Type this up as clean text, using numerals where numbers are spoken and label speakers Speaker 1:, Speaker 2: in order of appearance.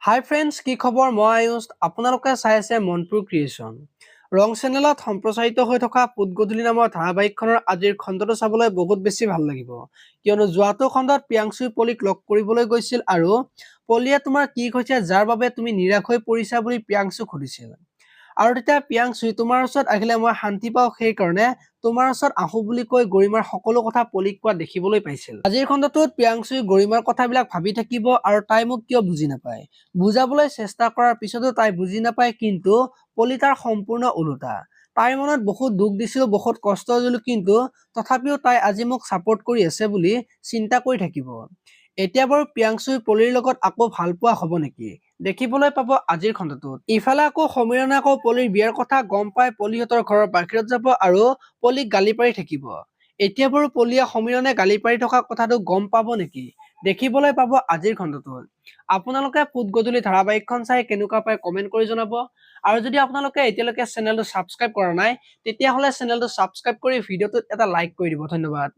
Speaker 1: হাই friends, কি খবৰ? মই আয়ুষ। আপোনালোকে চাই আছে মনপুৰ ক্ৰিয়েশ্যন। ৰং চেনেলত সম্প্ৰচাৰিত হৈ থকা পুত গধূলি নামৰ ধাৰাবাহিকখনৰ আজিৰ খণ্ডটো চাবলৈ বহুত বেছি ভাল লাগিব, কিয়নো যোৱাটো খণ্ডত প্ৰিয়াংশুই পলিক লগ কৰিবলৈ গৈছিল আৰু পলিয়ে তোমাৰ কি হৈছে যাৰ বাবে তুমি নিৰাশ হৈ পৰিছা বুলি প্ৰিয়াংশুক সুধিছিল। আৰু তেতিয়া প্ৰিয়াংশুই তোমাৰ ওচৰত আহিলে মই শান্তি পাওঁ, সেইকাৰণে তোমাৰ ওচৰত আহো বুলি কৈ গৰিমাৰ সকলো কথা পলিক কোৱা দেখিবলৈ পাইছিল। আজিৰ খণ্ডটোত প্ৰিয়াংশুই গৰিমাৰ কথাবিলাক ভাবি থাকিব আৰু তাই মোক কিয় বুজি নাপায়, বুজাবলৈ চেষ্টা কৰাৰ পিছতো তাই বুজি নাপায়, কিন্তু পলি তাৰ সম্পূৰ্ণ ওলোটা। তাইৰ মনত বহুত দুখ দিছিলো, বহুত কষ্ট দিলো, কিন্তু তথাপিও তাই আজি মোক ছাপোৰ্ট কৰি আছে বুলি চিন্তা কৰি থাকিব। এতিয়া বাৰু প্ৰিয়াংশুই পলিৰ লগত আকৌ ভাল পোৱা হ'ব নেকি, দেখিবলৈ পাব আজিৰ খণ্ডটোত। ইফালে আকৌ সমীৰণে আকৌ পলিৰ বিয়াৰ কথা গম পাই পলিহঁতৰ ঘৰৰ বাহিৰত যাব আৰু পলিক গালি পাৰি থাকিব। এতিয়া বাৰু পলিয়ে সমীৰণে গালি পাৰি থকা কথাটো গম পাব নেকি, দেখিবলৈ পাব আজিৰ খণ্ডটোত। আপোনালোকে পুত গধূলি ধাৰাবাহিকখন চাই কেনেকুৱা পায় কমেন্ট কৰি জনাব। আৰু যদি আপোনালোকে এতিয়ালৈকে চেনেলটো ছাবস্ক্ৰাইব কৰা নাই, তেতিয়াহ'লে চেনেলটো ছাবস্ক্ৰাইব কৰি ভিডিঅ'টোত এটা লাইক কৰি দিব। ধন্যবাদ।